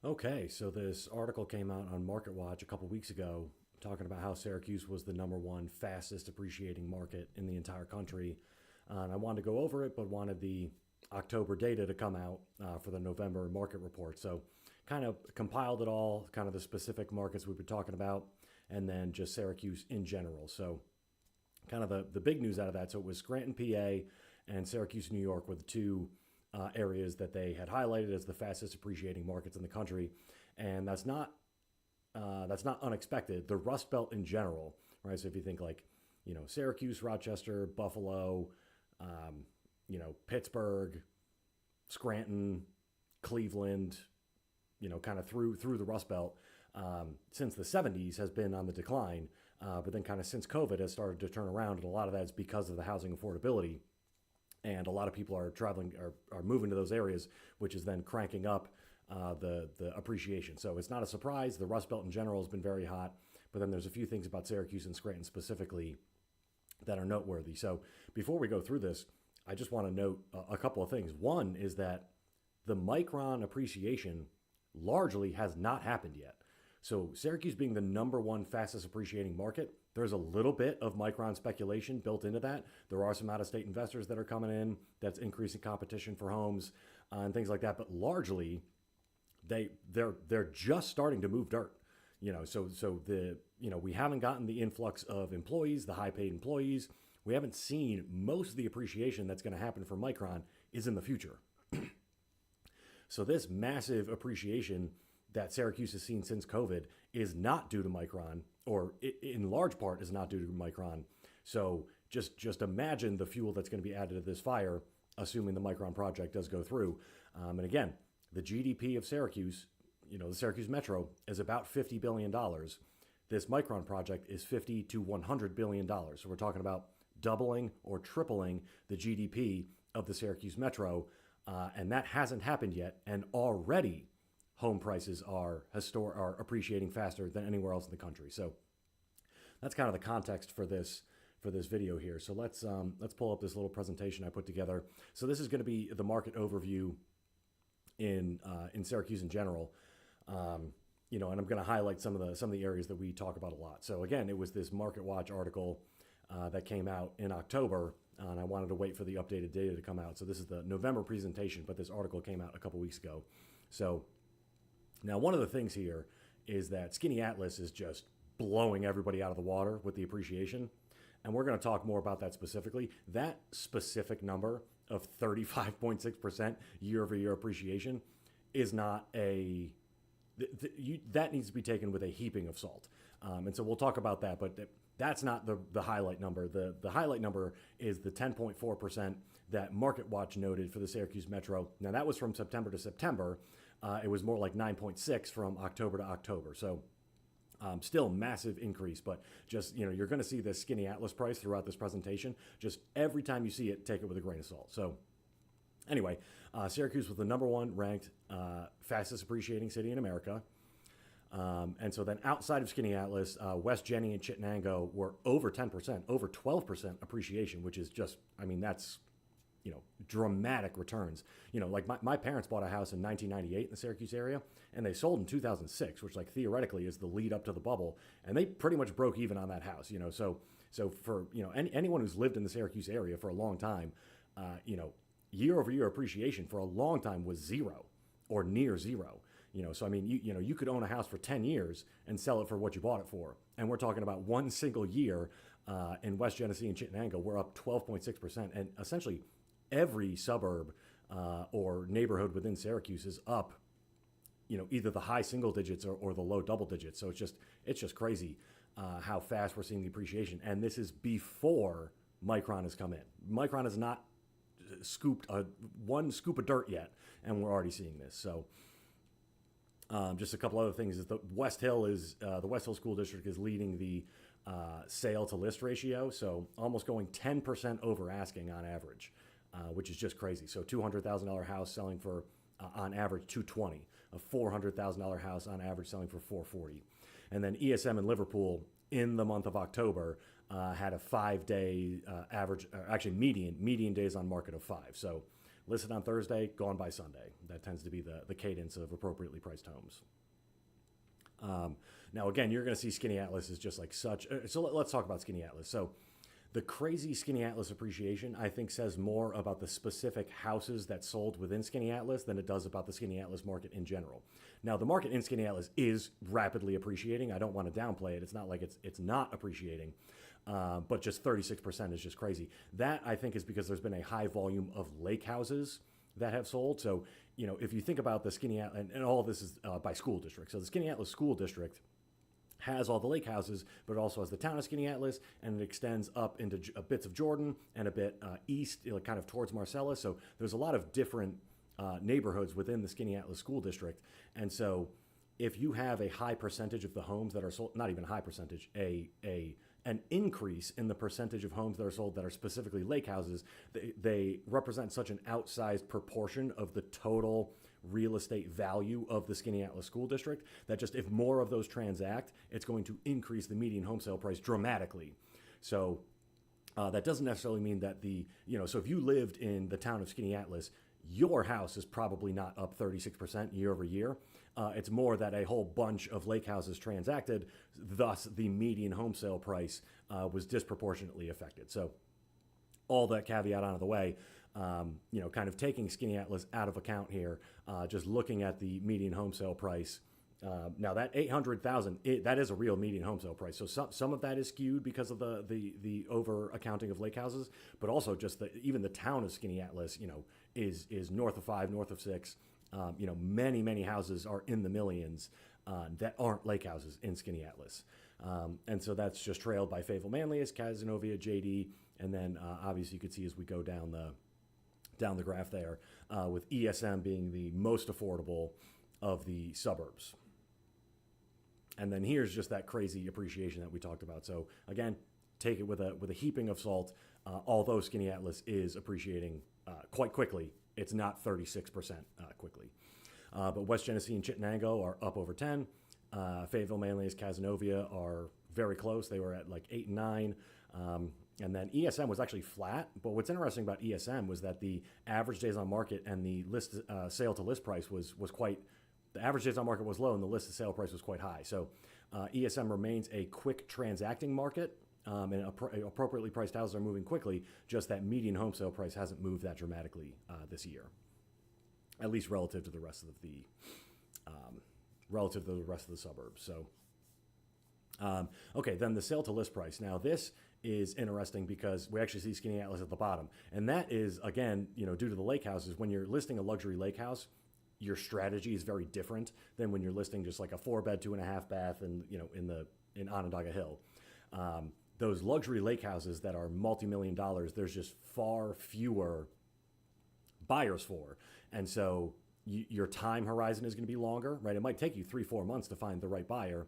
Okay, so this article came out on MarketWatch a couple weeks ago talking about how Syracuse was the number one fastest appreciating market in the entire country. And I wanted to go over it, but wanted the October data to come out for the November market report. So, kind of compiled it all, kind of the specific markets we've been talking about, and then just Syracuse in general. So, kind of the big news out of that. So, it was Scranton, PA, and Syracuse, New York were the two areas that they had highlighted as the fastest appreciating markets in the country, and that's not unexpected. The Rust Belt in general, right? So if you think like, Syracuse, Rochester, Buffalo, Pittsburgh, Scranton, Cleveland, kind of through the Rust Belt since the 70s has been on the decline, but then kind of since COVID has started to turn around, and a lot of that is because of the housing affordability, and a lot of people are traveling are moving to those areas, which is then cranking up the appreciation. So it's not a surprise. The Rust Belt in general has been very hot, but then there's a few things about Syracuse and Scranton specifically that are noteworthy. So before we go through this, I just want to note a couple of things. One is that the Micron appreciation largely has not happened yet. So Syracuse being the number one fastest appreciating market, there's a little bit of Micron speculation built into that. There are some out-of-state investors that are coming in. That's increasing competition for homes and things like that. But largely, they're just starting to move dirt. We haven't gotten the influx of employees, the high-paid employees. We haven't seen most of the appreciation that's going to happen for Micron is in the future. So this massive appreciation that Syracuse has seen since COVID is not due to Micron, or in large part is not due to Micron. So just imagine the fuel that's going to be added to this fire, assuming the Micron project does go through. And again, the GDP of Syracuse, the Syracuse Metro, is about $50 billion. This Micron project is $50 to $100 billion. So we're talking about doubling or tripling the GDP of the Syracuse Metro. And that hasn't happened yet. And already home prices are appreciating faster than anywhere else in the country. So that's kind of the context for this video here. So let's pull up this little presentation I put together. So this is going to be the market overview in Syracuse in general. And I'm going to highlight some of the areas that we talk about a lot. So again, it was this MarketWatch article that came out in October, and I wanted to wait for the updated data to come out. So this is the November presentation, but this article came out a couple weeks ago. So now, one of the things here is that Skinny Atlas is just blowing everybody out of the water with the appreciation. And we're going to talk more about that specifically. That specific number of 35.6% year over year appreciation is not that needs to be taken with a heaping of salt. And so we'll talk about that, but that's not the highlight number. The highlight number is the 10.4% that MarketWatch noted for the Syracuse Metro. Now, that was from September to September. It was more like 9.6 from October to October. So still massive increase, but just, you're going to see this Skinny Atlas price throughout this presentation. Just every time you see it, take it with a grain of salt. So anyway, Syracuse was the number one ranked fastest appreciating city in America. And so then outside of Skinny Atlas, West Jenny and Chittenango were over 10%, over 12% appreciation, which is just, that's, dramatic returns. Like my parents bought a house in 1998 in the Syracuse area, and they sold in 2006, which like theoretically is the lead up to the bubble. And they pretty much broke even on that house, so for, anyone who's lived in the Syracuse area for a long time, year over year appreciation for a long time was zero or near zero. So you could own a house for 10 years and sell it for what you bought it for. And we're talking about one single year in West Genesee and Chittenango, we're up 12.6%. And essentially every suburb or neighborhood within Syracuse is up, either the high single digits or the low double digits. So it's just crazy how fast we're seeing the appreciation. And this is before Micron has come in. Micron has not scooped one scoop of dirt yet, and we're already seeing this. So just a couple other things is the West Hill School District is leading the sale to list ratio. So almost going 10% over asking on average, which is just crazy. So $200,000 house selling for on average $220, a $400,000 house on average selling for $440, and then ESM in Liverpool in the month of October had a 5-day average, actually median days on market of 5. So listed on Thursday, gone by Sunday. That tends to be the cadence of appropriately priced homes. Now, again, you're going to see Skinny Atlas is just like such. So let's talk about Skinny Atlas. So the crazy Skinny Atlas appreciation, I think, says more about the specific houses that sold within Skinny Atlas than it does about the Skinny Atlas market in general. Now, the market in Skinny Atlas is rapidly appreciating. I don't want to downplay it. It's not like it's not appreciating, but just 36% is just crazy. That, I think, is because there's been a high volume of lake houses that have sold. So, if you think about the Skinny Atlas, and all of this is by school district. So the Skinny Atlas school district has all the lake houses, but it also has the town of Skinny Atlas, and it extends up into bits of Jordan and a bit east, kind of towards Marcellus. So there's a lot of different neighborhoods within the Skinny Atlas school district. And so if you have a high percentage of the homes that are sold, not even a high percentage, an increase in the percentage of homes that are sold that are specifically lake houses, they represent such an outsized proportion of the total real estate value of the Skinny Atlas school district that just if more of those transact, it's going to increase the median home sale price dramatically. So that doesn't necessarily mean that so if you lived in the town of Skinny Atlas, your house is probably not up 36% year over year. It's more that a whole bunch of lake houses transacted, thus the median home sale price was disproportionately affected. So all that caveat out of the way, kind of taking Skinny Atlas out of account here, just looking at the median home sale price. Now that 800,000, that is a real median home sale price. So some of that is skewed because of the over accounting of lake houses, but also just even the town of Skinny Atlas, is north of 5, north of 6. Many houses are in the millions that aren't lake houses in Skinny Atlas. And so that's just trailed by Fayetteville Manlius, Cazenovia, JD, and then obviously you could see as we go down the graph there, with ESM being the most affordable of the suburbs. And then here's just that crazy appreciation that we talked about. So again, take it with a heaping of salt. Although Skinny Atlas is appreciating quite quickly, it's not 36% quickly. But West Genesee and Chittenango are up over 10. Fayetteville, Manlius, Cazenovia are very close. They were at like 8 and 9. And then ESM was actually flat. But what's interesting about ESM was that the average days on market and the list sale to list price was quite. The average days on market was low and the list to sale price was quite high. So ESM remains a quick transacting market. And appropriately priced houses are moving quickly. Just that median home sale price hasn't moved that dramatically this year, at least relative to the rest of the suburbs. So, okay, then the sale to list price. Now this is interesting because we actually see Skinny Atlas at the bottom, and that is again, due to the lake houses. When you're listing a luxury lake house, your strategy is very different than when you're listing just like a 4-bed, 2.5 bath, and in Onondaga Hill. Those luxury lake houses that are multi-million dollars, there's just far fewer buyers for. And so your time horizon is going to be longer, right? It might take you 3-4 months to find the right buyer.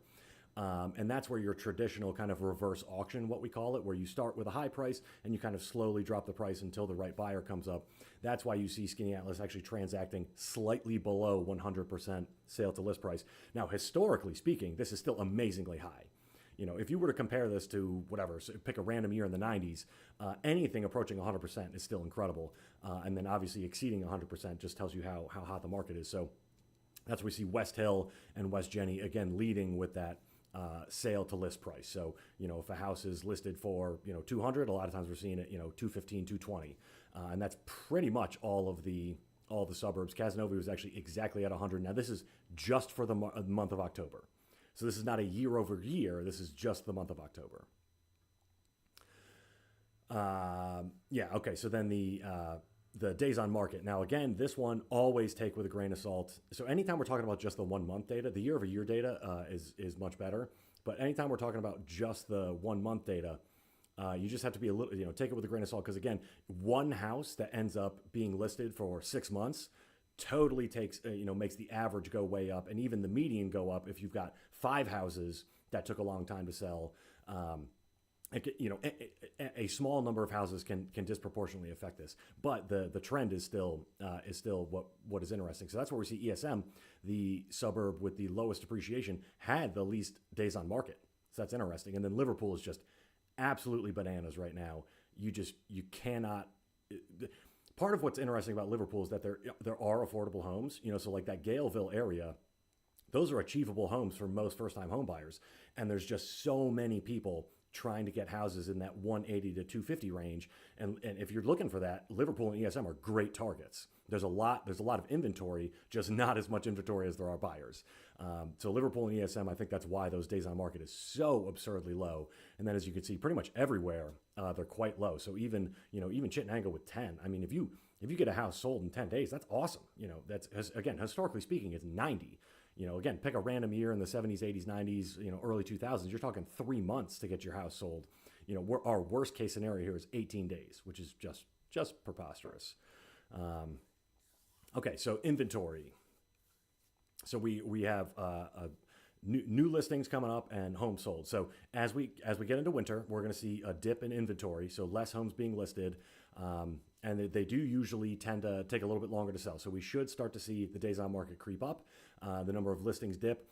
And that's where your traditional kind of reverse auction, what we call it, where you start with a high price and you kind of slowly drop the price until the right buyer comes up. That's why you see Skinny Atlas actually transacting slightly below 100% sale to list price. Now, historically speaking, this is still amazingly high. If you were to compare this to whatever, so pick a random year in the 90s, anything approaching 100% is still incredible. And then obviously exceeding 100% just tells you how hot the market is. So that's where we see West Hill and West Jenny, again, leading with that sale to list price. So, if a house is listed for, 200, a lot of times we're seeing it, 215, 220. And that's pretty much all the suburbs. Cazenovia was actually exactly at 100. Now, this is just for the month of October. So this is not a year over year. This is just the month of October. Okay. So then the days on market. Now, again, this one always take with a grain of salt. So anytime we're talking about just the 1 month data, the year over year data is much better. But anytime we're talking about just the 1 month data, you just have to be a little, take it with a grain of salt. Because again, one house that ends up being listed for 6 months totally takes, makes the average go way up and even the median go up if you've got 5 houses that took a long time to sell. A small number of houses can disproportionately affect this, but the trend is still what is interesting. So that's where we see ESM, the suburb with the lowest appreciation, had the least days on market. So that's interesting. And then Liverpool is just absolutely bananas right now. You cannot. part of what's interesting about Liverpool is that there are affordable homes. So like that Galeville area, those are achievable homes for most first-time home buyers, and there's just so many people trying to get houses in that 180 to 250 range. And if you're looking for that, Liverpool and ESM are great targets. There's a lot of inventory, just not as much inventory as there are buyers. So Liverpool and ESM, I think that's why those days on market is so absurdly low. And then as you can see, pretty much everywhere they're quite low. So even Chittenango with 10. I mean, if you get a house sold in 10 days, that's awesome. That's, again, historically speaking, it's 90. Again, pick a random year in the 70s, 80s, 90s, early 2000s. You're talking 3 months to get your house sold. Our worst case scenario here is 18 days, which is just preposterous. Okay, so inventory. So we have new listings coming up and homes sold. So as we get into winter, we're going to see a dip in inventory. So less homes being listed. And they do usually tend to take a little bit longer to sell. So we should start to see the days on market creep up, the number of listings dip.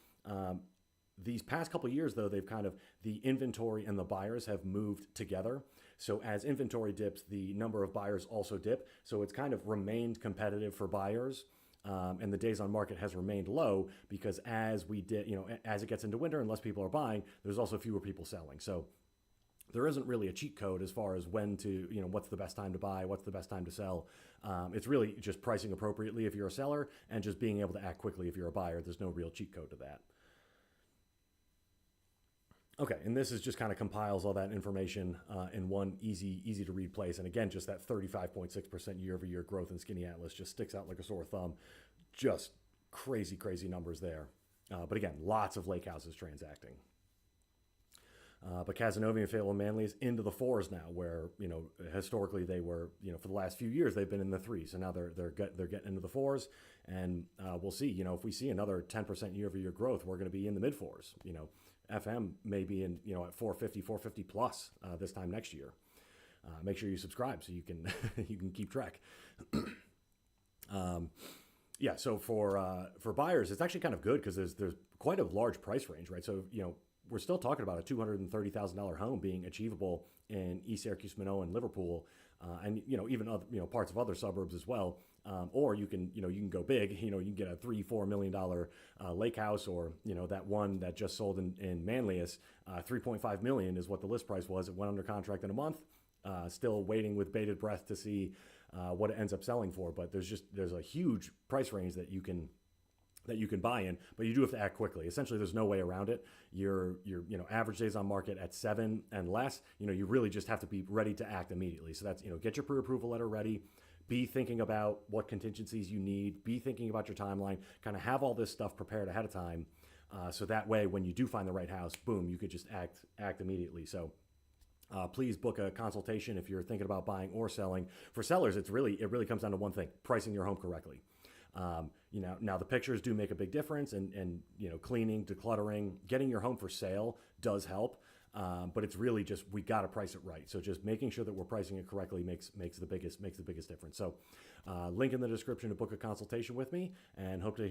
These past couple of years, though, the inventory and the buyers have moved together. So as inventory dips, the number of buyers also dip. So it's kind of remained competitive for buyers. And the days on market has remained low because as it gets into winter and less people are buying, there's also fewer people selling. So there isn't really a cheat code as far as when to, what's the best time to buy, what's the best time to sell. It's really just pricing appropriately if you're a seller and just being able to act quickly if you're a buyer. There's no real cheat code to that. Okay, and this is just kind of compiles all that information in one easy to read place. And again, just that 35.6% year-over-year growth in Skinny Atlas just sticks out like a sore thumb. Just crazy numbers there. But again, lots of lake houses transacting. But Casanova and Fayetteville and Manly is into the 4s now, where historically they were for the last few years they've been in the 3s, so now they're getting into the 4s, and we'll see. If we see another 10% year-over-year growth, we're going to be in the mid 4s. FM may be in at 450 plus this time next year. Make sure you subscribe so you can you can keep track. Yeah, so for buyers, it's actually kind of good because there's quite a large price range, right? So we're still talking about a $230,000 home being achievable in East Syracuse, Minoa, and Liverpool, and even other parts of other suburbs as well. Or you can go big. You can get a $3-4 million lake house, or that one that just sold in Manly is $3.5 million is what the list price was. It went under contract in a month. Still waiting with bated breath to see what it ends up selling for. But there's a huge price range that you can buy in, but you do have to act quickly. Essentially, there's no way around it. Your average days on market at 7 and less, you really just have to be ready to act immediately. So that's, get your pre-approval letter ready, be thinking about what contingencies you need, be thinking about your timeline, kind of have all this stuff prepared ahead of time. So that way, when you do find the right house, boom, you could just act immediately. So please book a consultation if you're thinking about buying or selling. For sellers, it really comes down to one thing: pricing your home correctly. Now the pictures do make a big difference, and cleaning, decluttering, getting your home for sale does help. But it's really just, we got to price it right. So just making sure that we're pricing it correctly makes the biggest difference. So link in the description to book a consultation with me, and hope to hear